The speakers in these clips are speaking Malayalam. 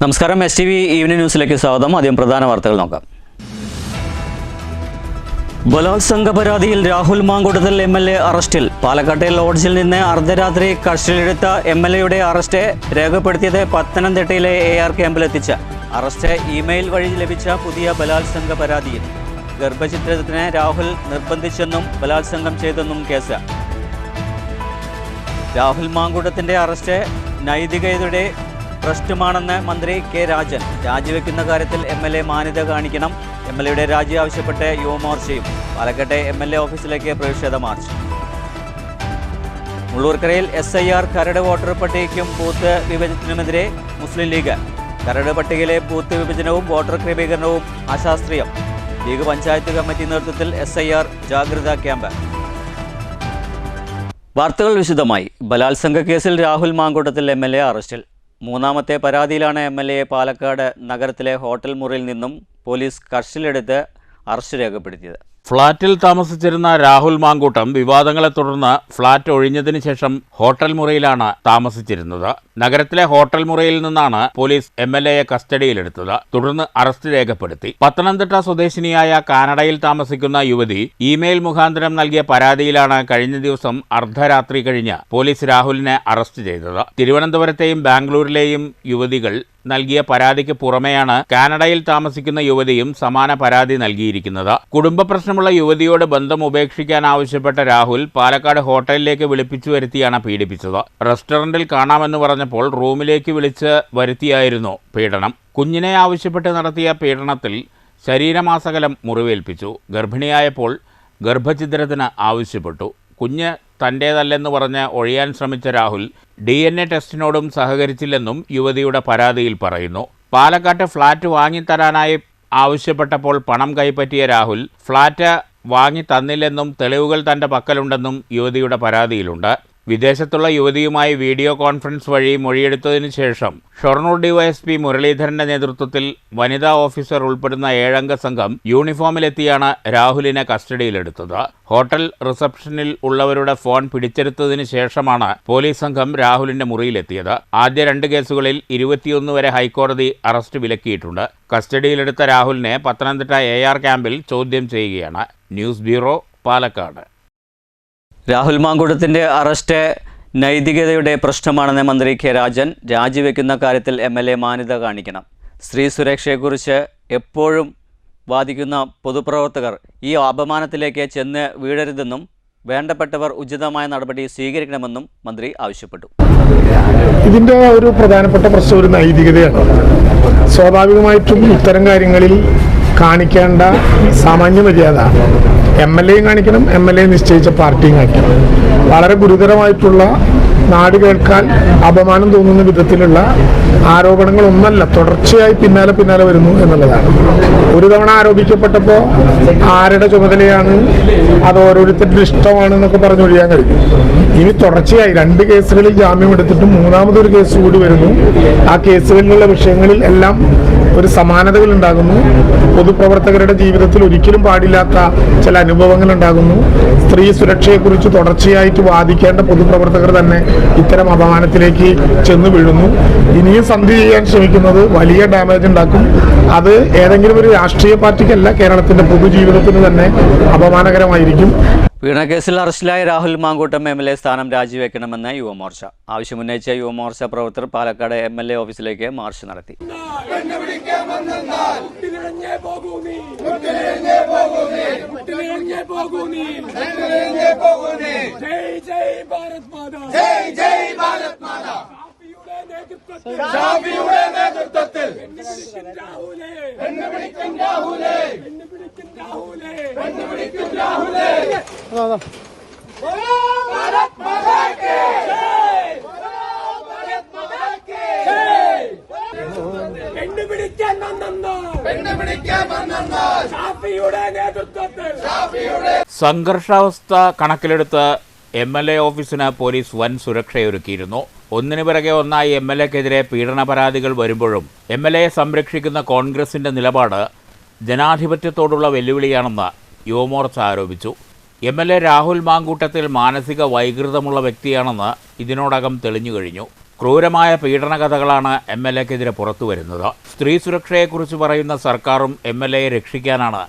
നമസ്കാരം, STV ഈവനിംഗ് ന്യൂസിലേക്ക് സ്വാഗതം. ആദ്യം പ്രധാന വാർത്തകൾ നോക്കാം. ബലാത്സംഗ പരാതിയിൽ രാഹുൽ മാങ്കൂട്ടത്തിൽ MLA അറസ്റ്റിൽ. പാലക്കാട്ടെ ലോഡ്ജിൽ നിന്ന് അർദ്ധരാത്രി കസ്റ്റഡിയിലെടുത്ത MLAയുടെ അറസ്റ്റ് രേഖപ്പെടുത്തിയത് പത്തനംതിട്ടയിലെ AR ക്യാമ്പിലെത്തിച്ച അറസ്റ്റ് ഇമെയിൽ വഴി ലഭിച്ച പുതിയ ബലാത്സംഗ പരാതിയിൽ. ഗർഭചിത്രത്തിന് രാഹുൽ നിർബന്ധിച്ചെന്നും ബലാത്സംഗം ചെയ്തെന്നും കേസ്. രാഹുൽ മാങ്കൂട്ടത്തിൻ്റെ അറസ്റ്റ് നൈതികതയുടെ പ്രശ്നമാണെന്ന് മന്ത്രി K. രാജൻ. രാജിവെക്കുന്ന കാര്യത്തിൽ MLA മാന്യത കാണിക്കണം. MLAയുടെ രാജി ആവശ്യപ്പെട്ട് യുവമോർച്ചയും. പാലക്കാട്ടെ MLA ഓഫീസിലേക്ക് പ്രതിഷേധ മാർച്ച്. മുള്ളൂർക്കരയിൽ SIR കരട് വോട്ടർ പട്ടികയ്ക്കും ബൂത്ത് വിഭജനത്തിനുമെതിരെ മുസ്ലിം ലീഗ്. കരട് പട്ടികയിലെ ബൂത്ത് വിഭജനവും വോട്ടർ ക്രമീകരണവും അശാസ്ത്രീയം. ലീഗ് പഞ്ചായത്ത് കമ്മിറ്റി നേതൃത്വത്തിൽ SIR ജാഗ്രതാ ക്യാമ്പ്. വാർത്തകൾ വിശദമായി. ബലാത്സംഗ കേസിൽ രാഹുൽ മാങ്കൂട്ടത്തിൽ MLA അറസ്റ്റിൽ. മൂന്നാമത്തെ പരാതിയിലാണ് MLAയെ പാലക്കാട് നഗരത്തിലെ ഹോട്ടൽ മുറിയിൽ നിന്നും പോലീസ് കസ്റ്റഡിയിലെടുത്ത് അറസ്റ്റ് രേഖപ്പെടുത്തിയത്. ഫ്ളാറ്റിൽ താമസിച്ചിരുന്ന രാഹുൽ മാങ്കൂട്ടം വിവാദങ്ങളെ തുടർന്ന് ഫ്ളാറ്റ് ഒഴിഞ്ഞതിനു ശേഷം ഹോട്ടൽ മുറിയിലാണ് താമസിച്ചിരുന്നത്. നഗരത്തിലെ ഹോട്ടൽ മുറിയിൽ നിന്നാണ് പോലീസ് MLAയെ കസ്റ്റഡിയിലെടുത്തത്. തുടർന്ന് അറസ്റ്റ് രേഖപ്പെടുത്തി. പത്തനംതിട്ട സ്വദേശിനിയായ കാനഡയിൽ താമസിക്കുന്ന യുവതി ഇമെയിൽ മുഖാന്തരം നൽകിയ പരാതിയിലാണ് കഴിഞ്ഞ ദിവസം അർദ്ധരാത്രി കഴിഞ്ഞ് പോലീസ് രാഹുലിനെ അറസ്റ്റ് ചെയ്തത്. തിരുവനന്തപുരത്തെയും ബാംഗ്ലൂരിലെയും യുവതികൾ നൽകിയ പരാതിക്ക് പുറമെയാണ് കാനഡയിൽ താമസിക്കുന്ന യുവതിയും സമാന പരാതി നൽകിയിരിക്കുന്നത്. കുടുംബ പ്രശ്നമുള്ള യുവതിയോട് ബന്ധം ഉപേക്ഷിക്കാൻ ആവശ്യപ്പെട്ട രാഹുൽ പാലക്കാട് ഹോട്ടലിലേക്ക് വിളിപ്പിച്ചു വരുത്തിയാണ് പീഡിപ്പിച്ചത്. റെസ്റ്റോറന്റിൽ കാണാമെന്ന് പറഞ്ഞപ്പോൾ റൂമിലേക്ക് വിളിച്ച് വരുത്തിയായിരുന്നു പീഡനം. കുഞ്ഞിനെ ആവശ്യപ്പെട്ട് നടത്തിയ പീഡനത്തിൽ ശരീരമാസകലം മുറിവേൽപ്പിച്ചു. ഗർഭിണിയായപ്പോൾ ഗർഭഛിദ്രത്തിന് ആവശ്യപ്പെട്ടു. കുഞ്ഞ് തൻ്റേതല്ലെന്ന് പറഞ്ഞ് ഒഴിയാൻ ശ്രമിച്ച രാഹുൽ DNA ടെസ്റ്റിനോടും സഹകരിച്ചില്ലെന്നും യുവതിയുടെ പരാതിയിൽ പറയുന്നു. പാലക്കാട്ട് ഫ്ളാറ്റ് വാങ്ങിത്തരാനായി ആവശ്യപ്പെട്ടപ്പോൾ പണം കൈപ്പറ്റിയ രാഹുൽ ഫ്ളാറ്റ് വാങ്ങി തന്നില്ലെന്നും തെളിവുകൾ തൻ്റെ പക്കലുണ്ടെന്നും യുവതിയുടെ പരാതിയിലുണ്ട്. വിദേശത്തുള്ള യുവതിയുമായി വീഡിയോ കോൺഫറൻസ് വഴി മൊഴിയെടുത്തതിനു ശേഷം ഷൊർണൂർ DYSP മുരളീധരന്റെ നേതൃത്വത്തിൽ വനിതാ ഓഫീസർ ഉൾപ്പെടുന്ന 7 അംഗ സംഘം യൂണിഫോമിലെത്തിയാണ് രാഹുലിനെ കസ്റ്റഡിയിലെടുത്തത്. ഹോട്ടൽ റിസപ്ഷനിൽ ഉള്ളവരുടെ ഫോൺ പിടിച്ചെടുത്തതിന് ശേഷമാണ് പോലീസ് സംഘം രാഹുലിന്റെ മുറിയിലെത്തിയത്. ആദ്യ 2 കേസുകളിൽ 21 വരെ ഹൈക്കോടതി അറസ്റ്റ് വിലക്കിയിട്ടുണ്ട്. കസ്റ്റഡിയിലെടുത്ത രാഹുലിനെ പത്തനംതിട്ട AR ക്യാമ്പിൽ ചോദ്യം ചെയ്യുകയാണ്. News bureau, Palakkad. രാഹുൽ മാങ്കൂട്ടത്തിൻ്റെ അറസ്റ്റ് നൈതികതയുടെ പ്രശ്നമാണെന്ന് മന്ത്രി K. രാജൻ. രാജിവെക്കുന്ന കാര്യത്തിൽ MLA മാന്യത കാണിക്കണം. സ്ത്രീ സുരക്ഷയെക്കുറിച്ച് എപ്പോഴും വാദിക്കുന്ന പൊതുപ്രവർത്തകർ ഈ അപമാനത്തിലേക്ക് ചെന്ന് വീഴരുതെന്നും വേണ്ടപ്പെട്ടവർ ഉചിതമായ നടപടി സ്വീകരിക്കണമെന്നും മന്ത്രി ആവശ്യപ്പെട്ടു. ഇതിൻ്റെ ഒരു പ്രധാനപ്പെട്ട പ്രശ്നം ഒരു നൈതികതയാണ്. സ്വാഭാവികമായിട്ടും ഇത്തരം കാര്യങ്ങളിൽ കാണിക്കേണ്ട സാമാന്യ മര്യാദ MLAയും കാണിക്കണം, MLA നിശ്ചയിച്ച പാർട്ടിയും കാണിക്കണം. വളരെ ഗുരുതരമായിട്ടുള്ള നാട് കേൾക്കാൻ അപമാനം തോന്നുന്ന വിധത്തിലുള്ള ആരോപണങ്ങളൊന്നല്ല തുടർച്ചയായി പിന്നാലെ വരുന്നു എന്നുള്ളതാണ്. ഒരു തവണ ആരോപിക്കപ്പെട്ടപ്പോൾ ആരുടെ ചുമതലയാണ്, അത് ഓരോരുത്തരുടെ ഇഷ്ടമാണെന്നൊക്കെ പറഞ്ഞൊഴിയാൻ കഴിയും. ഇനി തുടർച്ചയായി 2 കേസുകളിൽ ജാമ്യം എടുത്തിട്ടും മൂന്നാമതൊരു കേസ് കൂടി വരുന്നു. ആ കേസുകളിലുള്ള വിഷയങ്ങളിൽ എല്ലാം ഒരു സമാനതകൾ ഉണ്ടാകുന്നു. പൊതുപ്രവർത്തകരുടെ ജീവിതത്തിൽ ഒരിക്കലും പാടില്ലാത്ത ചില അനുഭവങ്ങൾ ഉണ്ടാകുന്നു. സ്ത്രീ സുരക്ഷയെക്കുറിച്ച് തുടർച്ചയായിട്ട് വാദിക്കേണ്ട പൊതുപ്രവർത്തകർ തന്നെ ഇത്തരം അപമാനത്തിലേക്ക് ചെന്ന് വീഴുന്നു. ഇനിയും സന്ധി ചെയ്യാൻ ശ്രമിക്കുന്നത് വലിയ ഡാമേജ് ഉണ്ടാക്കും. അത് ഏതെങ്കിലും ഒരു രാഷ്ട്രീയ പാർട്ടിക്കല്ല, കേരളത്തിന്റെ പൊതുജീവിതത്തിന് തന്നെ അപമാനകരമായിരിക്കും. പീഡനക്കേസിൽ അറസ്റ്റിലായ രാഹുൽ മാങ്കൂട്ടം MLA സ്ഥാനം രാജിവെക്കണമെന്ന് യുവമോർച്ച. ആവശ്യമുന്നയിച്ച യുവമോർച്ച പ്രവർത്തകർ പാലക്കാട് MLA ഓഫീസിലേക്ക് മാർച്ച് നടത്തി. സംഘർഷാവസ്ഥ കണക്കിലെടുത്ത് MLA ഓഫീസിന് പോലീസ് വൻ സുരക്ഷയൊരുക്കിയിരുന്നു. ഒന്നിനു പിറകെ ഒന്നായി MLAക്കെതിരെ പീഡന പരാതികൾ വരുമ്പോഴും MLAയെ സംരക്ഷിക്കുന്ന കോൺഗ്രസിന്റെ നിലപാട് ജനാധിപത്യത്തോടുള്ള വെല്ലുവിളിയാണെന്ന് യുവമോർച്ച ആരോപിച്ചു. MLA രാഹുൽ മാങ്കൂട്ടത്തിൽ മാനസിക വൈകൃതമുള്ള വ്യക്തിയാണെന്ന് ഇതിനോടകം തെളിഞ്ഞു കഴിഞ്ഞു. ക്രൂരമായ പീഡന കഥകളാണ് MLAക്കെതിരെ പുറത്തുവരുന്നത്. സ്ത്രീ സുരക്ഷയെക്കുറിച്ച് പറയുന്ന സർക്കാരും MLAയെ രക്ഷിക്കാനാണ്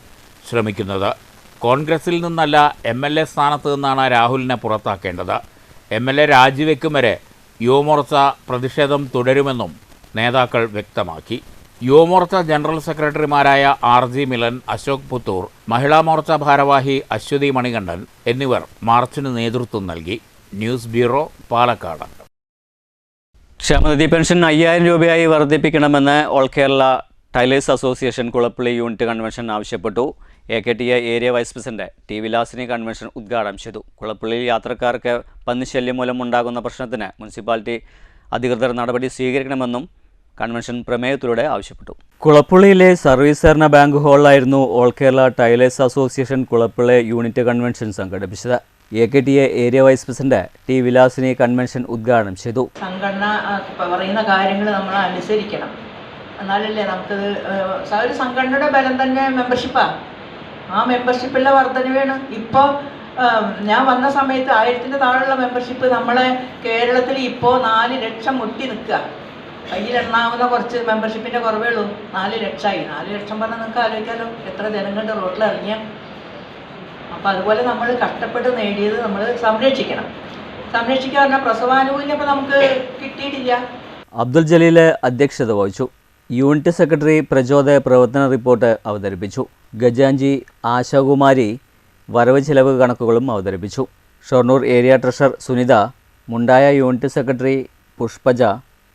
ശ്രമിക്കുന്നത്. കോൺഗ്രസിൽ നിന്നല്ല MLA സ്ഥാനത്ത് നിന്നാണ് രാഹുലിനെ പുറത്താക്കേണ്ടത്. MLA രാജിവെക്കും വരെ യുവമോർച്ച പ്രതിഷേധം തുടരുമെന്നും നേതാക്കൾ വ്യക്തമാക്കി. യുവമോർച്ച ജനറൽ സെക്രട്ടറിമാരായ RG മിലൻ, അശോക് പുത്തൂർ, മഹിളാ മോർച്ച ഭാരവാഹി അശ്വതി മണികണ്ഠൻ എന്നിവർ മാർച്ചിന് നേതൃത്വം നൽകി. News bureau, Palakkad. ക്ഷേമനിധി പെൻഷൻ 5000 രൂപയായി വർദ്ധിപ്പിക്കണമെന്ന് all Kerala tailors association Kulappally unit convention ആവശ്യപ്പെട്ടു. AKTA area vice president T. Vilasini convention ഉദ്ഘാടനം ചെയ്തു. കുളപ്പള്ളിയിൽ യാത്രക്കാർക്ക് പന്നിശല്യം മൂലം ഉണ്ടാകുന്ന പ്രശ്നത്തിന് മുനിസിപ്പാലിറ്റി അധികൃതർ നടപടി സ്വീകരിക്കണമെന്നും കൺവെൻഷൻ പ്രമേയത്തിലൂടെ ആവശ്യപ്പെട്ടു. കുളപ്പള്ളിയിലെ സർവീസ് സഹകരണ ബാങ്ക് ഹാളിലായിരുന്നു all Kerala tailors association Kulappally unit convention സംഘടിപ്പിച്ചത്. AKTA area vice president T. Vilasini convention ഉദ്ഘാടനം ചെയ്തു. സംഘടന പറയുന്ന കാര്യങ്ങൾ നമ്മൾ അനുസരിക്കണം, എന്നാലല്ലേ നമുക്കത് ഒരു സംഘടനയുടെ ബലം തന്നെ മെമ്പർഷിപ്പാണ്. ആ മെമ്പർഷിപ്പിലെ വർധനവാണ്. ഇപ്പോൾ ഞാൻ വന്ന സമയത്ത് 1000-ൻ്റെ താഴെയുള്ള മെമ്പർഷിപ്പ് നമ്മളെ കേരളത്തിൽ ഇപ്പോൾ 4 ലക്ഷം മുട്ടി നിൽക്കുക. കയ്യിലെണ്ണാവുന്ന കുറച്ച് മെമ്പർഷിപ്പിൻ്റെ കുറവേ ഉള്ളൂ. 4 ലക്ഷമായി. 4 ലക്ഷം പറഞ്ഞാൽ നിങ്ങൾക്ക് ആലോചിക്കാമല്ലോ എത്ര ജനങ്ങളുടെ റോഡിൽ ഇറങ്ങിയ. അപ്പോൾ അതുപോലെ നമ്മൾ കഷ്ടപ്പെട്ട് നേടിയത് നമ്മൾ സംരക്ഷിക്കണം. സംരക്ഷിക്കുക പറഞ്ഞാൽ പ്രസവാനുകൂല്യം ഇപ്പോൾ നമുക്ക് കിട്ടിയിട്ടില്ല. അബ്ദുൽ ജലീൽ അധ്യക്ഷത വഹിച്ചു. യൂണിറ്റ് സെക്രട്ടറി പ്രചോദ പ്രവർത്തന റിപ്പോർട്ട് അവതരിപ്പിച്ചു. ഗജാഞ്ചി ആശാകുമാരി വരവ് ചെലവ് കണക്കുകളും അവതരിപ്പിച്ചു. Shoranur area treasurer Sunitha, മുണ്ടായ unit secretary Pushpaja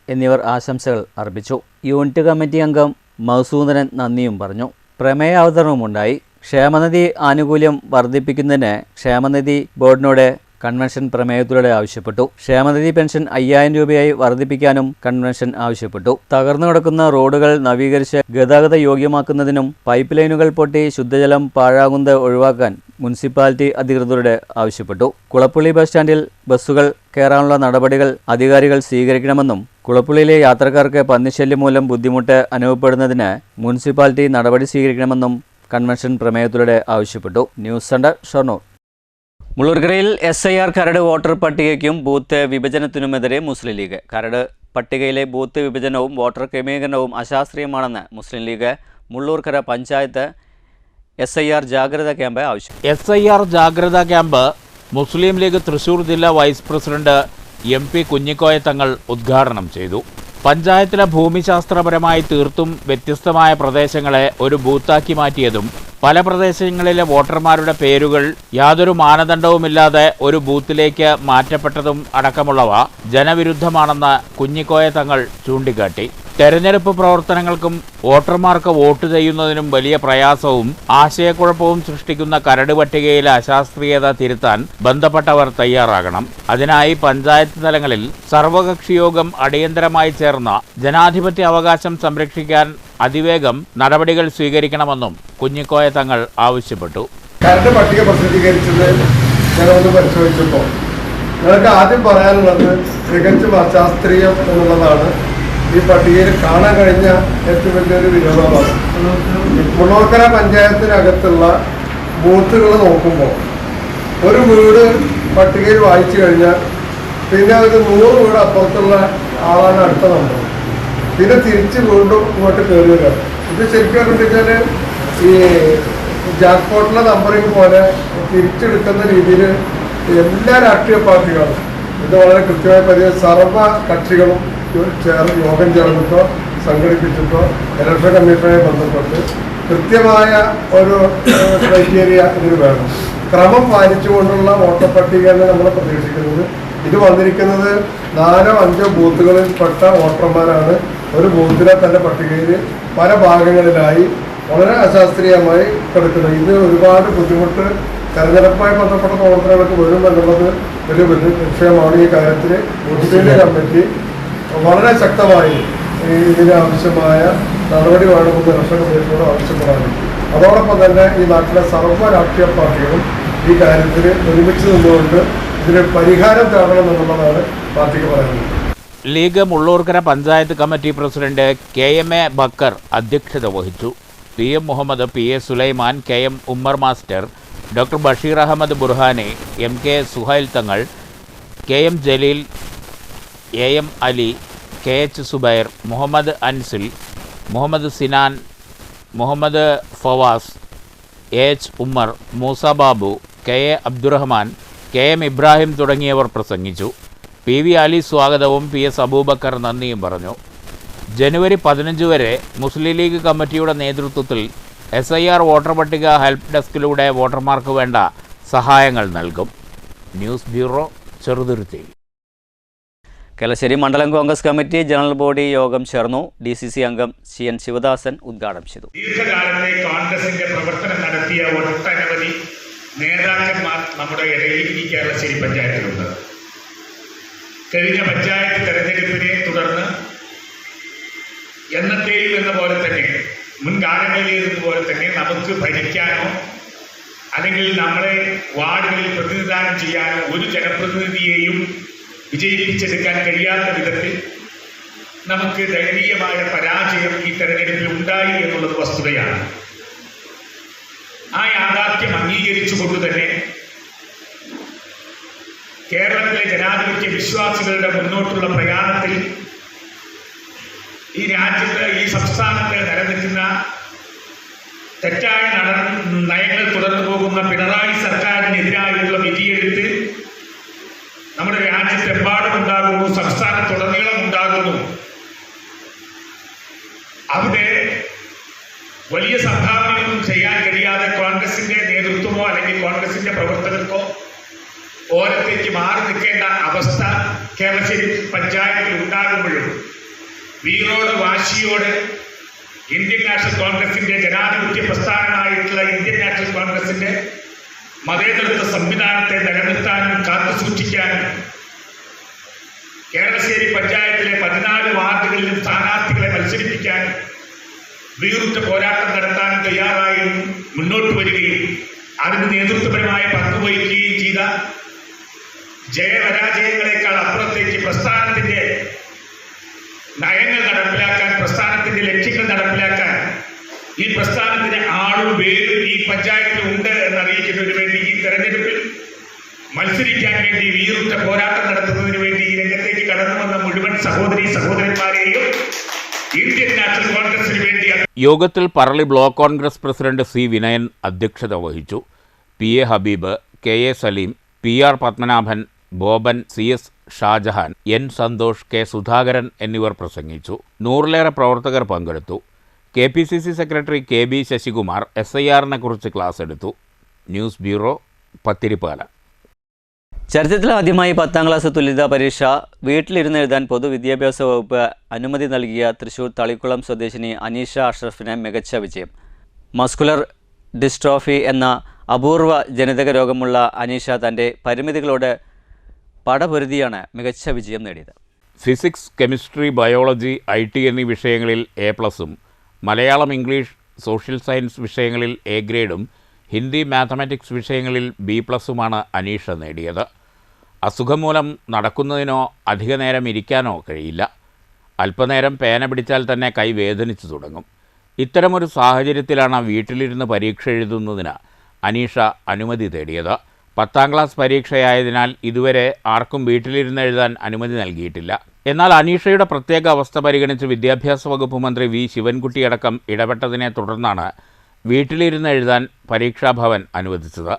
എന്നിവർ ആശംസകൾ അർപ്പിച്ചു. യൂണിറ്റ് കമ്മിറ്റി അംഗം മധുസൂദനൻ നന്ദിയും പറഞ്ഞു. പ്രമേയ അവതരണവുമുണ്ടായി. ക്ഷേമനിധി ആനുകൂല്യം വർദ്ധിപ്പിക്കുന്നതിന് ക്ഷേമനിധി ബോർഡിനോട് കൺവെൻഷൻ പ്രമേയത്തിലൂടെ ആവശ്യപ്പെട്ടു. ക്ഷേമനിധി പെൻഷൻ 5000 രൂപയായി വർദ്ധിപ്പിക്കാനും കൺവെൻഷൻ ആവശ്യപ്പെട്ടു. തകർന്നു കിടക്കുന്ന റോഡുകൾ നവീകരിച്ച് ഗതാഗത യോഗ്യമാക്കുന്നതിനും പൈപ്പ് ലൈനുകൾ പൊട്ടി ശുദ്ധജലം പാഴാകുന്നത് ഒഴിവാക്കാൻ മുനിസിപ്പാലിറ്റി അധികൃതരോട് ആവശ്യപ്പെട്ടു. കുളപ്പള്ളി ബസ് സ്റ്റാൻഡിൽ ബസ്സുകൾ കയറാനുള്ള നടപടികൾ അധികാരികൾ സ്വീകരിക്കണമെന്നും കുളപ്പള്ളിയിലെ യാത്രക്കാർക്ക് പന്നിശല്യം മൂലം ബുദ്ധിമുട്ട് അനുഭവപ്പെടുന്നതിന് മുനിസിപ്പാലിറ്റി നടപടി സ്വീകരിക്കണമെന്നും കൺവെൻഷൻ പ്രമേയത്തിലൂടെ ആവശ്യപ്പെട്ടു. News centre, Shoranur. മുള്ളൂർക്കരയിൽ SIR കരട് വോട്ടർ പട്ടികയ്ക്കും ബൂത്ത് വിഭജനത്തിനുമെതിരെ മുസ്ലിം ലീഗ്. കരട് പട്ടികയിലെ ബൂത്ത് വിഭജനവും വോട്ടർ ക്രമീകരണവും അശാസ്ത്രീയമാണെന്ന് മുസ്ലിം ലീഗ് മുള്ളൂർക്കര പഞ്ചായത്ത് SIR ജാഗ്രതാ ക്യാമ്പ് ആവശ്യം. SIR ജാഗ്രതാ ക്യാമ്പ് മുസ്ലിം ലീഗ് തൃശൂർ ജില്ലാ വൈസ് പ്രസിഡന്റ് MP കുഞ്ഞിക്കോയ തങ്ങൾ ഉദ്ഘാടനം ചെയ്തു. പഞ്ചായത്തിലെ ഭൂമിശാസ്ത്രപരമായി തീർത്തും വ്യത്യസ്തമായ പ്രദേശങ്ങളെ ഒരു ബൂത്താക്കി മാറ്റിയതും പല പ്രദേശങ്ങളിലെ വോട്ടർമാരുടെ പേരുകൾ യാതൊരു മാനദണ്ഡവുമില്ലാതെ ഒരു ബൂത്തിലേക്ക് മാറ്റപ്പെട്ടതും അടക്കമുള്ളവ ജനവിരുദ്ധമാണെന്ന് കുഞ്ഞിക്കോയ തങ്ങൾ ചൂണ്ടിക്കാട്ടി. തെരഞ്ഞെടുപ്പ് പ്രവർത്തനങ്ങൾക്കും വോട്ടർമാർക്ക് വോട്ട് ചെയ്യുന്നതിനും വലിയ പ്രയാസവും ആശയക്കുഴപ്പവും സൃഷ്ടിക്കുന്ന കരട് പട്ടികയിലെ അശാസ്ത്രീയത തിരുത്താൻ ബന്ധപ്പെട്ടവർ തയ്യാറാകണം. അതിനായി പഞ്ചായത്ത് തലങ്ങളിൽ സർവകക്ഷിയോഗം അടിയന്തരമായി ചേർന്ന ജനാധിപത്യ അവകാശം സംരക്ഷിക്കാൻ അതിവേഗം നടപടികൾ സ്വീകരിക്കണമെന്നും കുഞ്ഞിക്കോയ തങ്ങൾ ആവശ്യപ്പെട്ടു. കരട് പട്ടിക പ്രസിദ്ധീകരിച്ചത് ഞങ്ങളൊന്ന് പരിശോധിച്ചപ്പോൾ ഞങ്ങൾക്ക് ആദ്യം പറയാനുള്ളത് തികച്ചും അശാസ്ത്രീയം എന്നുള്ളതാണ്. ഈ പട്ടികയിൽ കാണാൻ കഴിഞ്ഞ ഏറ്റവും വലിയൊരു വിരോധാഭാസം. മുള്ളൂർക്കര പഞ്ചായത്തിനകത്തുള്ള ബൂത്തുകൾ നോക്കുമ്പോൾ ഒരു വീട് പട്ടികയിൽ വായിച്ചു കഴിഞ്ഞാൽ പിന്നെ ഒരു 100 വീട് അപ്പുറത്തുള്ള ആളാണ് അടുത്ത നമ്പർ. പിന്നെ തിരിച്ച് വീണ്ടും ഇങ്ങോട്ട് കയറി വരിക. ഇത് ശരിക്കും പറഞ്ഞിട്ടുണ്ടെങ്കിൽ ഈ ജാക്ക്പോട്ടിലെ നമ്പറിങ് പോലെ തിരിച്ചെടുക്കുന്ന രീതിയിൽ എല്ലാ രാഷ്ട്രീയ പാർട്ടികളും ഇത് വളരെ കൃത്യമായ സർവ കക്ഷികളും യോഗം ചേർന്നിട്ടോ സംഘടിപ്പിച്ചിട്ടോ ഇലക്ഷൻ കമ്മീഷനുമായി ബന്ധപ്പെട്ട് കൃത്യമായ ഒരു ക്രൈറ്റീരിയ ഇതിന് വേണം. ക്രമം പാലിച്ചുകൊണ്ടുള്ള വോട്ടർ പട്ടികയാണ് നമ്മൾ പ്രതീക്ഷിക്കുന്നത്. ഇത് വന്നിരിക്കുന്നത് 4-5 ബൂത്തുകളിൽപ്പെട്ട വോട്ടർമാരാണ് ഒരു ബൂത്തിലെ തന്നെ പട്ടികയിൽ പല ഭാഗങ്ങളിലായി വളരെ അശാസ്ത്രീയമായി കിടക്കുന്നത്. ഇത് ഒരുപാട് ബുദ്ധിമുട്ട് തെരഞ്ഞെടുപ്പുമായി ബന്ധപ്പെട്ട പ്രവർത്തനങ്ങൾക്ക് വരും എന്നുള്ളത് ഒരു വിഷയമാണ്. ഈ കാര്യത്തിൽ മുസ്ലിം കമ്മിറ്റി വളരെ ശക്തമായി ഇതിന് ആവശ്യമായ നടപടി വേണമെന്ന് ഇലക്ഷൻ കമ്മീഷനോട് ആവശ്യപ്പെടാനും അതോടൊപ്പം തന്നെ ഈ നാട്ടിലെ സർവ്വ രാഷ്ട്രീയ പാർട്ടികളും ഈ കാര്യത്തിൽ ഒരുമിച്ച് നിന്നുകൊണ്ട് ഇതിന് പരിഹാരം തേടണമെന്നുള്ളതാണ് പാർട്ടിക്ക് പറയുന്നത്. League Mullurkara panchayat committee president KMA Bakkar അധ്യക്ഷത വഹിച്ചു. PM Muhammad, PA Sulaiman, KM Ummer master, doctor Basheer Ahammad Burhani, MK Suhail Thangal, KM Jaleel, AM Ali, KH Zubair, Muhammad Ansil, Muhammad Sinan, Muhammad Fawaz, AH Ummer, Musa Babu, KA Abdurahman, KM Ibrahim തുടങ്ങിയവർ പ്രസംഗിച്ചു. PV അലി സ്വാഗതവും PS അബൂബക്കർ നന്ദിയും പറഞ്ഞു. ജനുവരി 15 വരെ മുസ്ലിം ലീഗ് കമ്മിറ്റിയുടെ നേതൃത്വത്തിൽ SIR വോട്ടർ പട്ടിക ഹെൽപ്പ് ഡെസ്കിലൂടെ വോട്ടർമാർക്ക് വേണ്ട സഹായങ്ങൾ നൽകും. News bureau, Cheruthuruthy. കലശ്ശേരി മണ്ഡലം കോൺഗ്രസ് കമ്മിറ്റി ജനറൽ ബോഡി യോഗം ചേർന്നു. DCC അംഗം CN ശിവദാസൻ ഉദ്ഘാടനം ചെയ്തു. ദീർഘകാലത്തെ കോൺഗ്രസിന്റെ പ്രവർത്തനം നടത്തിയ ഒട്ടനവധി നേതാക്കന്മാർ നമ്മുടെ ഇടയിൽ ഈ കേരളശ്ശേരി പഞ്ചായത്തിലുണ്ട്. കഴിഞ്ഞ പഞ്ചായത്ത് തെരഞ്ഞെടുപ്പിനെ തുടർന്ന് എന്നത്തെയും എന്ന പോലെ തന്നെ മുൻകാലങ്ങളിലേതുപോലെ തന്നെ നമുക്ക് ഭരിക്കാനോ അല്ലെങ്കിൽ നമ്മളെ വാർഡുകളിൽ പ്രതിനിധാനം ചെയ്യാനോ ഒരു ജനപ്രതിനിധിയെയും വിജയിപ്പിച്ചെടുക്കാൻ കഴിയാത്ത വിധത്തിൽ നമുക്ക് ദയനീയമായ പരാജയം ഈ തെരഞ്ഞെടുപ്പിൽ ഉണ്ടായി എന്നുള്ളത് വസ്തുതയാണ്. ആ യാഥാർത്ഥ്യം അംഗീകരിച്ചുകൊണ്ട് തന്നെ കേരളത്തിലെ ജനാധിപത്യ വിശ്വാസികളുടെ മുന്നോട്ടുള്ള പ്രയാണത്തിൽ ഈ രാജ്യത്ത്, ഈ സംസ്ഥാനത്ത് നിലനിൽക്കുന്ന തെറ്റായ നയങ്ങൾ തുടർന്നു പോകുന്ന പിണറായി സർക്കാരിനെതിരായുള്ള വിധിയെഴുത്ത് നമ്മുടെ രാജ്യത്തെമ്പാടും ഉണ്ടാകുന്നു, സംസ്ഥാനത്തുടനീളം ഉണ്ടാകുന്നു. അവിടെ വലിയ സംഭാവനയൊന്നും ചെയ്യാൻ കഴിയാതെ കോൺഗ്രസിന്റെ നേതൃത്വമോ അല്ലെങ്കിൽ കോൺഗ്രസിന്റെ പ്രവർത്തകർക്കോ ഓരത്തേക്ക് മാറി നിൽക്കേണ്ട അവസ്ഥ കേരളശ്ശേരി പഞ്ചായത്തിൽ ഉണ്ടാകുമ്പോഴും വീറോട് വാശിയോട് ഇന്ത്യൻ നാഷണൽ കോൺഗ്രസിന്റെ ജനാധിപത്യ പ്രസ്ഥാനമായിട്ടുള്ള ഇന്ത്യൻ നാഷണൽ കോൺഗ്രസിന്റെ മതേതരത്വ സംവിധാനത്തെ നിലനിർത്താനും കാത്തുസൂക്ഷിക്കാനും കേരളശ്ശേരി പഞ്ചായത്തിലെ 14 വാർഡുകളിലും സ്ഥാനാർത്ഥികളെ മത്സരിപ്പിക്കാനും വീറുറ്റ പോരാട്ടം നടത്താനും തയ്യാറായി മുന്നോട്ട് വരികയും അതിന് നേതൃത്വപരമായ പങ്കുവഹിക്കുകയും ചെയ്ത ജയപരാജയങ്ങളെക്കാൾ അപ്പുറത്തേക്ക് പ്രസ്ഥാനത്തിന്റെ നയങ്ങൾ നടപ്പിലാക്കാൻ, പ്രസ്ഥാനത്തിന്റെ ലക്ഷ്യങ്ങൾ നടപ്പിലാക്കാൻ ഈ പ്രസ്ഥാനത്തിന് ആളും വേരും ഈ പഞ്ചായത്തിൽ ഉണ്ട് എന്നറിയിക്കുന്നതിന് വേണ്ടി ഈ തെരഞ്ഞെടുപ്പിൽ മത്സരിക്കാൻ വേണ്ടി വീറുറ്റ പോരാട്ടം നടത്തുന്നതിന് വേണ്ടി ഈ രംഗത്തേക്ക് കടന്നു വന്ന മുഴുവൻ സഹോദരന്മാരെയും ഇന്ത്യൻ നാഷണൽ കോൺഗ്രസിന് വേണ്ടി. യോഗത്തിൽ Parali block Congress president C Vinayan അധ്യക്ഷത വഹിച്ചു. PA Habib, KA Saleem, PR Padmanabhan, Boban, CS Shah Jahan, N Santhosh, K Sudhakaran എന്നിവർ പ്രസംഗിച്ചു. 100ലേറെ പ്രവർത്തകർ പങ്കെടുത്തു. KPCC സെക്രട്ടറി KB ശശികുമാർ SIRനെ കുറിച്ച് ക്ലാസ് എടുത്തു. News bureau, Pathirippala. ചരിത്രത്തിൽ ആദ്യമായി 10ാം ക്ലാസ് തുല്യതാ പരീക്ഷ വീട്ടിലിരുന്ന് എഴുതാൻ പൊതുവിദ്യാഭ്യാസ വകുപ്പ് അനുമതി നൽകിയ തൃശൂർ തളിക്കുളം സ്വദേശിനി അനീഷ അഷ്റഫിന് മികച്ച വിജയം. മസ്കുലർ ഡിസ്ട്രോഫി എന്ന അപൂർവ ജനിതക രോഗമുള്ള അനീഷ തൻ്റെ പരിമിതികളോട് പടപൊരുതിയാണ് മികച്ച വിജയം നേടിയത്. ഫിസിക്സ്, കെമിസ്ട്രി, ബയോളജി, IT എന്നീ വിഷയങ്ങളിൽ A+ഉം മലയാളം, ഇംഗ്ലീഷ്, സോഷ്യൽ സയൻസ് വിഷയങ്ങളിൽ A ഗ്രേഡും ഹിന്ദി, മാത്തമാറ്റിക്സ് വിഷയങ്ങളിൽ B+ഉമാണ് അനീഷ നേടിയത്. അസുഖം മൂലം നടക്കുന്നതിനോ അധിക നേരം ഇരിക്കാനോ കഴിയില്ല. അല്പനേരം പേന പിടിച്ചാൽ തന്നെ കൈ വേദനിച്ചു തുടങ്ങും. ഇത്തരമൊരു സാഹചര്യത്തിലാണ് വീട്ടിലിരുന്ന് പരീക്ഷ എഴുതുന്നതിന് അനീഷ അനുമതി തേടിയത്. 10ാം ക്ലാസ് പരീക്ഷയായതിനാൽ ഇതുവരെ ആർക്കും വീട്ടിലിരുന്ന് എഴുതാൻ അനുമതി നൽകിയിട്ടില്ല. എന്നാൽ അനീഷയുടെ പ്രത്യേക അവസ്ഥ പരിഗണിച്ച് വിദ്യാഭ്യാസ വകുപ്പ് മന്ത്രി V ശിവൻകുട്ടിയടക്കം ഇടപെട്ടതിനെ തുടർന്നാണ് വീട്ടിലിരുന്ന് എഴുതാൻ പരീക്ഷാഭവൻ അനുവദിച്ചത്.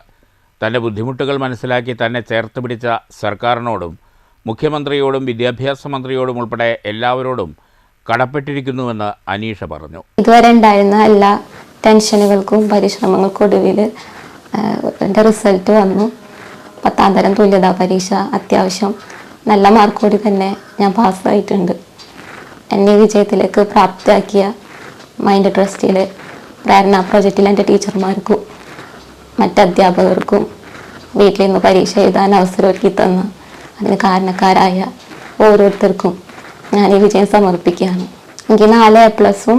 തൻ്റെ ബുദ്ധിമുട്ടുകൾ മനസ്സിലാക്കി തന്നെ ചേർത്ത് പിടിച്ച സർക്കാരിനോടും മുഖ്യമന്ത്രിയോടും വിദ്യാഭ്യാസ മന്ത്രിയോടും ഉൾപ്പെടെ എല്ലാവരോടും കടപ്പെട്ടിരിക്കുന്നുവെന്ന് അനീഷ പറഞ്ഞു. ഇതുവരെ ഉണ്ടായിരുന്ന എല്ലാ ടെൻഷനുകൾക്കും പരിശ്രമങ്ങൾക്കൊടുവിൽ എൻ്റെ റിസൾട്ട് വന്നു. 10ാം തരം തുല്യതാ പരീക്ഷ അത്യാവശ്യം നല്ല മാർക്കോടി തന്നെ ഞാൻ പാസ്സായിട്ടുണ്ട്. എന്നെ വിജയത്തിലേക്ക് പ്രാപ്തമാക്കിയ മൈൻഡ് ട്രസ്റ്റിലെ പ്രേരണ പ്രോജക്റ്റിൽ എൻ്റെ ടീച്ചർമാർക്കും മറ്റധ്യാപകർക്കും വീട്ടിൽ നിന്ന് പരീക്ഷ എഴുതാൻ അവസരമൊരുക്കി തന്ന അതിന് കാരണക്കാരായ ഓരോരുത്തർക്കും ഞാൻ ഈ വിജയം സമർപ്പിക്കുകയാണ്. എനിക്ക് 4 A+ഉം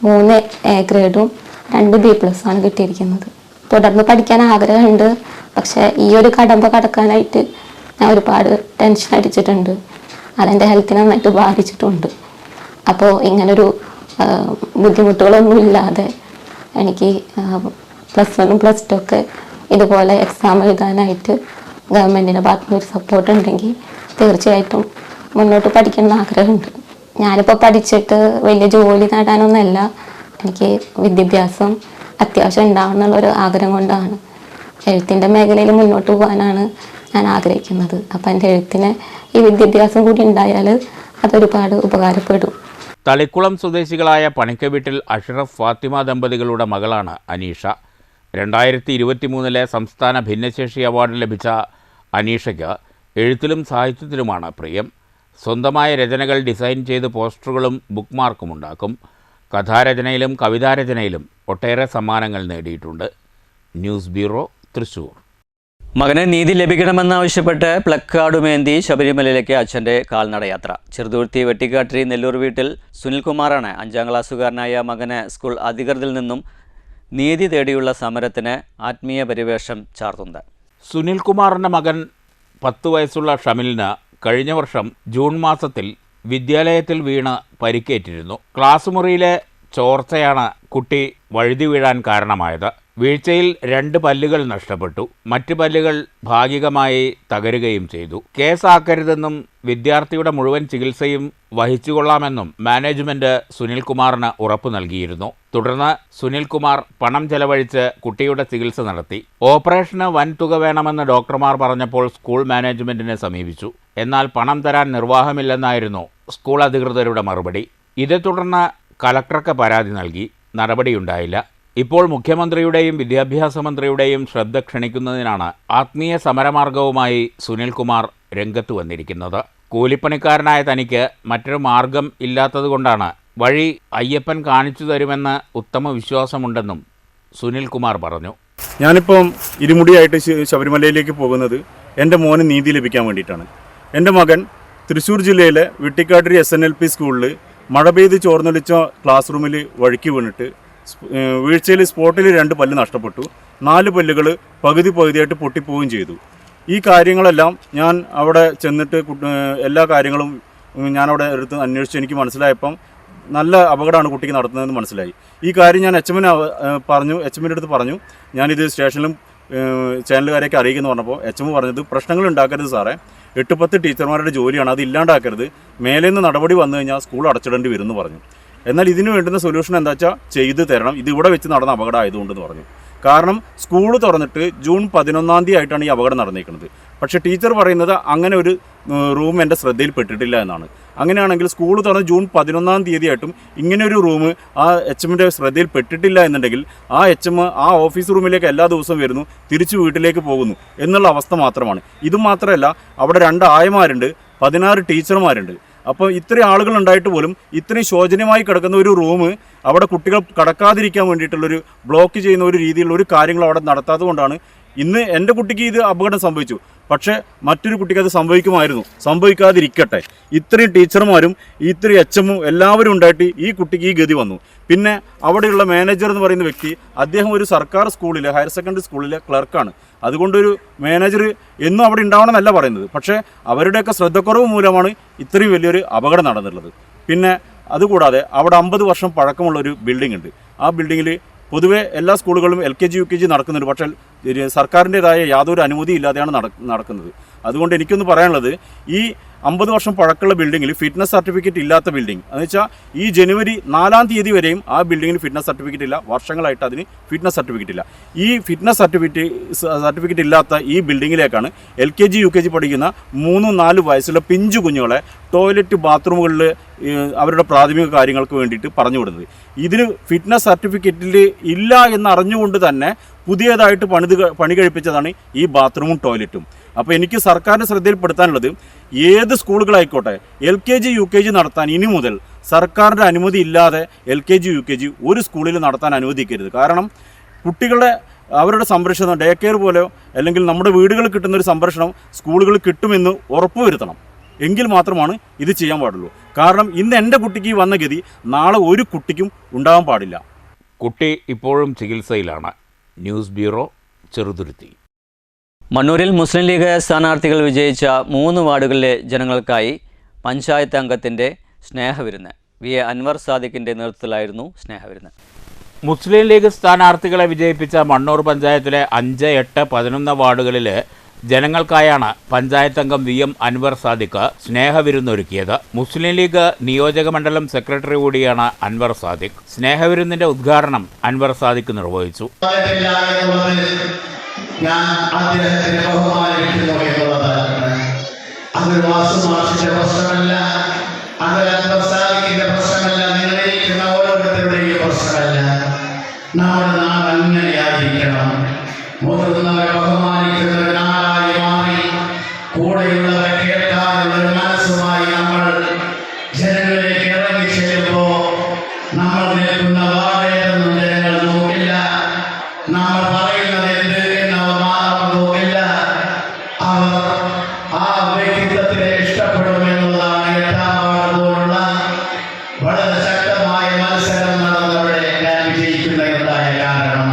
3 A ഗ്രേഡും 2 B+ആണ് കിട്ടിയിരിക്കുന്നത്. തുടർന്ന് പഠിക്കാൻ ആഗ്രഹമുണ്ട്. പക്ഷേ ഈ ഒരു കടമ്പ കടക്കാനായിട്ട് ഞാൻ ഒരുപാട് ടെൻഷൻ അടിച്ചിട്ടുണ്ട്. അതെൻ്റെ ഹെൽത്തിനെ നന്നായിട്ട് ബാധിച്ചിട്ടുണ്ട്. അപ്പോൾ ഇങ്ങനൊരു ബുദ്ധിമുട്ടുകളൊന്നും ഇല്ലാതെ എനിക്ക് +1ഉം +2 ഒക്കെ ഇതുപോലെ എക്സാം എഴുതാനായിട്ട് ഗവൺമെൻറ്റിൻ്റെ ഭാഗത്തുനിന്ന് ഒരു സപ്പോർട്ട് ഉണ്ടെങ്കിൽ തീർച്ചയായിട്ടും മുന്നോട്ട് പഠിക്കണം ആഗ്രഹമുണ്ട്. ഞാനിപ്പോൾ പഠിച്ചിട്ട് വലിയ ജോലി നേടാനൊന്നുമല്ല, എനിക്ക് വിദ്യാഭ്യാസം അത്യാവശ്യം ഉണ്ടാവണമെന്നുള്ളൊരു ആഗ്രഹം കൊണ്ടാണ്. എഴുത്തിൻ്റെ മേഖലയിൽ മുന്നോട്ട് പോകാനാണ് ഞാൻ ആഗ്രഹിക്കുന്നത്. അപ്പം എൻ്റെ എഴുത്തിന് ഈ വിദ്യാഭ്യാസം കൂടി ഉണ്ടായാൽ അതൊരുപാട് ഉപകാരപ്പെടും. തളിക്കുളം സ്വദേശികളായ പണിക്കവീട്ടിൽ അഷ്റഫ് ഫാത്തിമ ദമ്പതികളുടെ മകളാണ് അനീഷ. 2023 സംസ്ഥാന ഭിന്നശേഷി അവാർഡ് ലഭിച്ച അനീഷയ്ക്ക് എഴുത്തിലും സാഹിത്യത്തിലുമാണ് പ്രിയം. സ്വന്തമായ രചനകൾ ഡിസൈൻ ചെയ്ത് പോസ്റ്ററുകളും ബുക്ക് മാർക്കും ഉണ്ടാക്കും. കഥാരചനയിലും കവിതാരചനയിലും ഒട്ടേറെ സമ്മാനങ്ങൾ നേടിയിട്ടുണ്ട്. News bureau, Thrissur. മകന് നീതി ലഭിക്കണമെന്നാവശ്യപ്പെട്ട് പ്ലക്കാർഡുമേന്തി ശബരിമലയിലേക്ക് അച്ഛൻ്റെ കാൽനടയാത്ര. ചെറുതുരുത്തി വെട്ടിക്കാട്ടിരി നെല്ലൂർ വീട്ടിൽ സുനിൽകുമാറാണ് 5ാം ക്ലാസ്സുകാരനായ മകന് സ്കൂൾ അധികൃതരിൽ നിന്നും നീതി തേടിയുള്ള സമരത്തിന് ആത്മീയ പരിവേഷം ചാർത്തുന്നത്. സുനിൽകുമാറിൻ്റെ മകൻ 10 വയസ്സുള്ള ഷമിലിന് കഴിഞ്ഞ വർഷം ജൂൺ മാസത്തിൽ വിദ്യാലയത്തിൽ വീണ് പരിക്കേറ്റിരുന്നു. ക്ലാസ് മുറിയിലെ ചോർച്ചയാണ് കുട്ടി വഴുതി വീഴാൻ കാരണമായത്. വീഴ്ചയിൽ 2 പല്ലുകൾ നഷ്ടപ്പെട്ടു. മറ്റ് പല്ലുകൾ ഭാഗികമായി തകരുകയും ചെയ്തു. കേസാക്കരുതെന്നും വിദ്യാർത്ഥിയുടെ മുഴുവൻ ചികിത്സയും വഹിച്ചുകൊള്ളാമെന്നും മാനേജ്മെന്റ് സുനിൽകുമാറിന് ഉറപ്പു നൽകിയിരുന്നു. തുടർന്ന് സുനിൽകുമാർ പണം ചെലവഴിച്ച് കുട്ടിയുടെ ചികിത്സ നടത്തി. ഓപ്പറേഷന് വൻ തുക വേണമെന്ന് ഡോക്ടർമാർ പറഞ്ഞപ്പോൾ സ്കൂൾ മാനേജ്മെന്റിനെ സമീപിച്ചു. എന്നാൽ പണം തരാൻ നിർവാഹമില്ലെന്നായിരുന്നു സ്കൂൾ അധികൃതരുടെ മറുപടി. ഇതേ തുടർന്ന് കലക്ടർക്ക് പരാതി നൽകി. നടപടിയുണ്ടായില്ല. ഇപ്പോൾ മുഖ്യമന്ത്രിയുടെയും വിദ്യാഭ്യാസ മന്ത്രിയുടെയും ശ്രദ്ധ ക്ഷണിക്കുന്നതിനാണ് ആത്മീയ സമരമാർഗവുമായി സുനിൽകുമാർ രംഗത്ത് വന്നിരിക്കുന്നത്. കൂലിപ്പണിക്കാരനായ തനിക്ക് മറ്റൊരു മാർഗം ഇല്ലാത്തതുകൊണ്ടാണ് വഴി അയ്യപ്പൻ കാണിച്ചു തരുമെന്ന് ഉത്തമ വിശ്വാസമുണ്ടെന്നും സുനിൽകുമാർ പറഞ്ഞു. ഞാനിപ്പം ഇരുമുടിയായിട്ട് ശബരിമലയിലേക്ക് പോകുന്നത് എൻ്റെ മോന് നീതി ലഭിക്കാൻ വേണ്ടിയിട്ടാണ്. എൻ്റെ മകൻ തൃശ്ശൂർ ജില്ലയിലെ വെട്ടിക്കാട്ടിരി SNLP സ്കൂളിൽ മഴ പെയ്ത് ചോർന്നൊലിച്ച ക്ലാസ് റൂമിൽ വഴുക്കി വീണിട്ട് വീഴ്ചയിൽ സ്പോട്ടിൽ 2 പല്ല് നഷ്ടപ്പെട്ടു. 4 പല്ലുകൾ പകുതിയായിട്ട് പൊട്ടിപ്പോവുകയും ചെയ്തു. ഈ കാര്യങ്ങളെല്ലാം ഞാൻ അവിടെ ചെന്നിട്ട് എല്ലാ കാര്യങ്ങളും ഞാനവിടെ എടുത്ത് അന്വേഷിച്ച് എനിക്ക് മനസ്സിലായപ്പം നല്ല അപകടമാണ് കുട്ടിക്ക് നടത്തുന്നതെന്ന് മനസ്സിലായി. ഈ കാര്യം ഞാൻ HMനെ പറഞ്ഞു, HMൻ്റെ അടുത്ത് പറഞ്ഞു. ഞാനിത് സ്റ്റേഷനിലും ചാനലുകാരെയൊക്കെ അറിയിക്കുമെന്ന് പറഞ്ഞപ്പോൾ HM പറഞ്ഞത് പ്രശ്നങ്ങൾ ഉണ്ടാക്കരുത് സാറേ, 8-10 ടീച്ചർമാരുടെ ജോലിയാണ്, അത് ഇല്ലാണ്ടാക്കരുത്, മേലെ നിന്ന് നടപടി വന്നു കഴിഞ്ഞാൽ സ്കൂൾ അടച്ചിടേണ്ടി വരും എന്ന് പറഞ്ഞു. എന്നാൽ ഇതിന് വേണ്ടുന്ന സൊല്യൂഷൻ എന്താ വെച്ചാൽ ചെയ്തു തരണം, ഇത് ഇവിടെ വെച്ച് നടന്ന അപകടം ആയതുകൊണ്ടെന്ന് പറഞ്ഞു. കാരണം സ്കൂൾ തുറന്നിട്ട് ജൂൺ 11-ാം തീയതി ആയിട്ടാണ് ഈ അപകടം നടന്നിരിക്കുന്നത്. പക്ഷേ ടീച്ചർ പറയുന്നത് അങ്ങനെ ഒരു റൂം എൻ്റെ ശ്രദ്ധയിൽപ്പെട്ടിട്ടില്ല എന്നാണ്. അങ്ങനെയാണെങ്കിൽ സ്കൂൾ തുറന്ന് ജൂൺ 11-ാം തീയതി ആയിട്ടും ഇങ്ങനെ ഒരു റൂം ആ HMൻ്റെ ശ്രദ്ധയിൽപ്പെട്ടിട്ടില്ല എന്നുണ്ടെങ്കിൽ ആ HM ആ ഓഫീസ് റൂമിലേക്ക് എല്ലാ ദിവസവും വരുന്നു, തിരിച്ചു വീട്ടിലേക്ക് പോകുന്നു എന്നുള്ള അവസ്ഥ മാത്രമാണ്. ഇതുമാത്രമല്ല, അവിടെ 2 ആയമാരുണ്ട്, 16 ടീച്ചർമാരുണ്ട്. അപ്പോൾ ഇത്രയും ആളുകൾ ഉണ്ടായിട്ട് പോലും ഇത്രയും ശോചനീയമായി കിടക്കുന്ന ഒരു റൂം അവിടെ കുട്ടികൾ കടക്കാതിരിക്കാൻ വേണ്ടിയിട്ടുള്ളൊരു ബ്ലോക്ക് ചെയ്യുന്ന ഒരു രീതിയിലുള്ള ഒരു കാര്യങ്ങൾ അവിടെ നടത്താത്തത് കൊണ്ടാണ് ഇന്ന് എൻ്റെ കുട്ടിക്ക് ഇത് അപകടം സംഭവിച്ചു. പക്ഷേ മറ്റൊരു കുട്ടിക്ക് അത് സംഭവിക്കുമായിരുന്നു. സംഭവിക്കാതിരിക്കട്ടെ. ഇത്രയും ടീച്ചർമാരും ഇത്രയും HM എല്ലാവരും ഉണ്ടായിട്ട് ഈ കുട്ടിക്ക് ഈ ഗതി വന്നു. പിന്നെ അവിടെയുള്ള മാനേജർ എന്ന് പറയുന്ന വ്യക്തി, അദ്ദേഹം ഒരു സർക്കാർ സ്കൂളിലെ ഹയർ സെക്കൻഡറി സ്കൂളിലെ ക്ലർക്കാണ്. അതുകൊണ്ടൊരു മാനേജർ എന്നും അവിടെ ഉണ്ടാവണമെന്നല്ല പറയുന്നത്. പക്ഷേ അവരുടെയൊക്കെ ശ്രദ്ധക്കുറവ് മൂലമാണ് ഇത്രയും വലിയൊരു അപകടം നടന്നിട്ടുള്ളത്. പിന്നെ അതുകൂടാതെ അവിടെ 50 വർഷം പഴക്കമുള്ള ഒരു ബിൽഡിംഗ് ഉണ്ട്. ആ ബിൽഡിങ്ങിൽ പൊതുവേ എല്ലാ സ്കൂളുകളും LKG UKG നടക്കുന്നുണ്ട്. പക്ഷേ സർക്കാരിൻ്റെതായ യാതൊരു അനുമതി ഇല്ലാതെയാണ് നടക്കുന്നത്. അതുകൊണ്ട് എനിക്കൊന്ന് പറയാനുള്ളത്, ഈ 50 വർഷം പഴക്കമുള്ള ബിൽഡിങ്ങിൽ ഫിറ്റ്നസ് സർട്ടിഫിക്കറ്റ് ഇല്ലാത്ത ബിൽഡിംഗ് എന്ന് വെച്ചാൽ ഈ ജനുവരി 4-ാം തീയതി വരെയും ആ ബിൽഡിങ്ങിന് ഫിറ്റ്നസ് സർട്ടിഫിക്കറ്റ് ഇല്ല. വർഷങ്ങളായിട്ട് അതിന് ഫിറ്റ്നസ് സർട്ടിഫിക്കറ്റ് ഇല്ല. ഈ ഫിറ്റ്നസ് സർട്ടിഫിക്കറ്റ് ഇല്ലാത്ത ഈ ബിൽഡിങ്ങിലേക്കാണ് LKG UKG പഠിക്കുന്ന 3-4 വയസ്സുള്ള പിഞ്ചു കുഞ്ഞുങ്ങളെ ടോയ്ലറ്റ് ബാത്റൂമുകളിൽ അവരുടെ പ്രാഥമിക കാര്യങ്ങൾക്ക് വേണ്ടിയിട്ട് പറഞ്ഞു വിടുന്നത്. ഇതിന് ഫിറ്റ്നസ് സർട്ടിഫിക്കറ്റിൽ ഇല്ല എന്നറിഞ്ഞുകൊണ്ട് തന്നെ പുതിയതായിട്ട് പണി കഴിപ്പിച്ചതാണ് ഈ ബാത്റൂമും ടോയ്ലറ്റും. അപ്പോൾ എനിക്ക് സർക്കാരിൻ്റെ ശ്രദ്ധയിൽപ്പെടുത്താനുള്ളത്, ഏത് സ്കൂളുകളായിക്കോട്ടെ LKG UKG നടത്താൻ ഇനി മുതൽ സർക്കാരിൻ്റെ അനുമതി ഇല്ലാതെ LKG UKG ഒരു സ്കൂളിൽ നടത്താൻ അനുവദിക്കരുത്. കാരണം കുട്ടികളുടെ അവരുടെ സംരക്ഷണം ഡേ കെയർ പോലെയോ അല്ലെങ്കിൽ നമ്മുടെ വീടുകളിൽ കിട്ടുന്നൊരു സംരക്ഷണം സ്കൂളുകളിൽ കിട്ടുമെന്ന് ഉറപ്പുവരുത്തണം. എങ്കിൽ മാത്രമാണ് ഇത് ചെയ്യാൻ പാടുള്ളൂ. കാരണം ഇന്ന് എൻ്റെ കുട്ടിക്ക് വന്ന ഗതി നാളെ ഒരു കുട്ടിക്കും ഉണ്ടാകാൻ പാടില്ല. കുട്ടി ഇപ്പോഴും ചികിത്സയിലാണ്. News bureau, Cheruthuruthy. മണ്ണൂരിൽ മുസ്ലിം ലീഗ് സ്ഥാനാർത്ഥികൾ വിജയിച്ച 3 വാർഡുകളിലെ ജനങ്ങൾക്കായി പഞ്ചായത്ത് അംഗത്തിൻ്റെ സ്നേഹവിരുന്ന്. VA അൻവർ സാദിഖിൻ്റെ നേതൃത്വത്തിലായിരുന്നു സ്നേഹവിരുന്ന്. മുസ്ലിം ലീഗ് സ്ഥാനാർത്ഥികളെ വിജയിപ്പിച്ച മണ്ണൂർ പഞ്ചായത്തിലെ 5, 8, 11 വാർഡുകളിൽ ജനങ്ങൾക്കായാണ് പഞ്ചായത്ത് അംഗം VM അൻവർ സാദിഖ് സ്നേഹവിരുന്നൊരുക്കിയത്. മുസ്ലിം ലീഗ് നിയോജക മണ്ഡലം സെക്രട്ടറി കൂടിയാണ് അൻവർ സാദിഖ്. സ്നേഹവിരുന്നിന്റെ ഉദ്ഘാടനം അൻവർ സാദിഖ് നിർവഹിച്ചു. നമ്മുടെ നാട് അങ്ങനെയായിരിക്കണം. മുതിർന്നവരെ ബഹുമാനിക്കുന്നവരായി മാറി കൂടെയുള്ളവരെ കേൾക്കാനുള്ള ഒരു മനസ്സുമായി നമ്മൾ ജനങ്ങളിലേക്ക് ഇറങ്ങി ചെല്ലുമ്പോൾ നമ്മൾ നിൽക്കുന്ന വാഴയൊന്നും ജനങ്ങൾ നോക്കില്ല. നമ്മൾ പറയുന്നത് എന്ത് എന്നവർ മാറാൻ നോക്കില്ല. അവർ ആ വ്യക്തിത്വത്തിനെ ഇഷ്ടപ്പെടുമെന്നുള്ളതാണ് എട്ടാം വാർഡ് പോലുള്ള വളരെ ശക്തമായ മത്സരം നടന്നവിടെ ഞാൻ വിജയിക്കുന്നതിനുണ്ടായ കാരണം.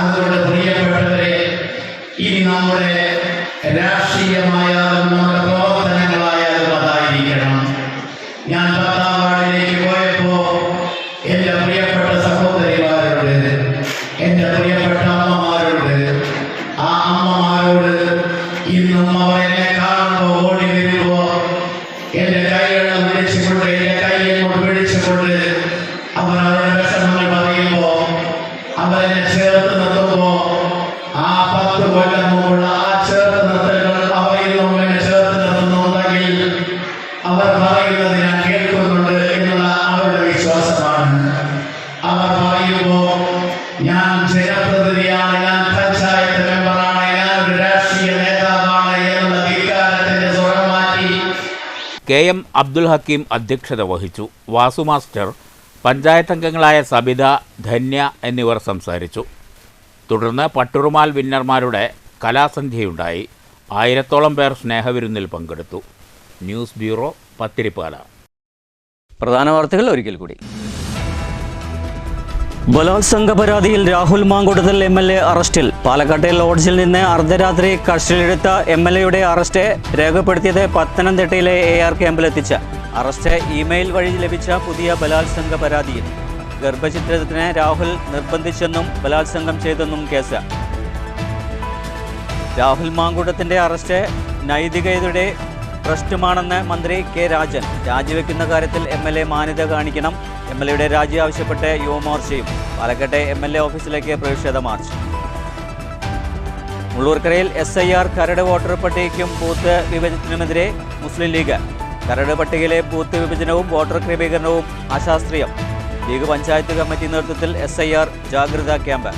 അതുകൊണ്ട് പ്രിയപ്പെട്ടവരെ, ഇനി നമ്മുടെ രാഷ്ട്രീയമായാലും നമ്മുടെ പ്രവർത്തനങ്ങളായാലും അതായിരിക്കണം. ഞാൻ 10ാം വാർഡിലേക്ക് പോയപ്പോൾ എൻ്റെ പ്രിയപ്പെട്ട സഹോദരിമാരോട്, എൻ്റെ പ്രിയപ്പെട്ട അമ്മമാരോട്, ആ അമ്മമാരോട് ഇന്നും അവർ എന്നെ കാണുമ്പോൾ ഓടി വരുമ്പോൾ എൻ്റെ കൈകളെ പിടിച്ചുകൊണ്ട്, എൻ്റെ കൈയെ കൊണ്ട് പിടിച്ചുകൊണ്ട് അവർ അവരുടെ വിഷമങ്ങൾ പറയുമ്പോൾ, അവരെന്നെ ചേർത്ത് നിർത്തുമ്പോൾ, ആ 10 കൊല്ലം മുമ്പുള്ള ആ ചേർത്ത് നിർത്തലുകൾ അവയിൽ നിന്നും എന്നെ ചേർത്ത് നിർത്തുന്നുണ്ടെങ്കിൽ അവർ പറയുന്നത് ഞാൻ കേൾക്കുന്നുണ്ട് എന്നുള്ള അവരുടെ വിശ്വാസമാണ്. അവർ പറയുമ്പോൾ ഞാൻ ജനപ്രതിനിധിയാണ്, ഞാൻ പഞ്ചായത്ത് മെമ്പറാണ്, ഞാൻ ഒരു രാഷ്ട്രീയ നേതാവാണ് എന്നുള്ള ധിക്കാരത്തിന്റെ സ്വരം മാറ്റി KM അബ്ദുൽ ഹക്കീം അധ്യക്ഷത വഹിച്ചു. വാസു മാസ്റ്റർ, പഞ്ചായത്ത് അംഗങ്ങളായ സബിത, ധന്യ എന്നിവർ സംസാരിച്ചു. തുടർന്ന് പട്ടുറുമാൽ വിന്നർമാരുടെ കലാസന്ധ്യയുണ്ടായി. 1000ഓളം പേർ സ്നേഹവിരുന്നിൽ പങ്കെടുത്തു. News bureau, Pathirippala. പ്രധാന വാർത്തകൾ ഒരിക്കൽ കൂടി. ബലാത്സംഗ പരാതിയിൽ രാഹുൽ മാങ്കൂട്ടത്തിൽ MLA അറസ്റ്റിൽ. പാലക്കാട്ടെ ലോഡ്ജിൽ നിന്ന് അർദ്ധരാത്രി കസ്റ്റഡിയിലെടുത്ത MLAയുടെ അറസ്റ്റ് രേഖപ്പെടുത്തിയത് പത്തനംതിട്ടയിലെ AR ക്യാമ്പിലെത്തിച്ച. അറസ്റ്റ് ഇമെയിൽ വഴി ലഭിച്ച പുതിയ ബലാത്സംഗ പരാതിയിൽ. ഗർഭചിത്രത്തിന് രാഹുൽ നിർബന്ധിച്ചെന്നും ബലാത്സംഗം ചെയ്തെന്നും കേസ്. രാഹുൽ മാങ്കൂട്ടത്തിൻ്റെ അറസ്റ്റ് നൈതികതയുടെ പ്രശ്നമാണെന്ന് മന്ത്രി K രാജൻ. രാജിവെക്കുന്ന കാര്യത്തിൽ MLA മാന്യത കാണിക്കണം. MLAയുടെ രാജി ആവശ്യപ്പെട്ട് യുവമോർച്ചയും. പാലക്കാട്ടെ MLA ഓഫീസിലേക്ക് പ്രതിഷേധ മാർച്ച്. മുള്ളൂർക്കരയിൽ SIR കരട് വോട്ടർ പട്ടികയ്ക്കും ബൂത്ത് വിഭജനത്തിനുമെതിരെ മുസ്ലിം ലീഗ്. കരട് പട്ടികയിലെ ബൂത്ത് വിഭജനവും വോട്ടർ ക്രമീകരണവും അശാസ്ത്രീയം. ലീഗ് പഞ്ചായത്ത് കമ്മിറ്റി നേതൃത്വത്തിൽ SIR ജാഗ്രതാ ക്യാമ്പ്.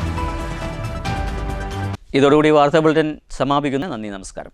ഇതോടുകൂടി വാർത്താ ബുള്ളറ്റിൻ സമാപിക്കുന്നു. നന്ദി, നമസ്കാരം.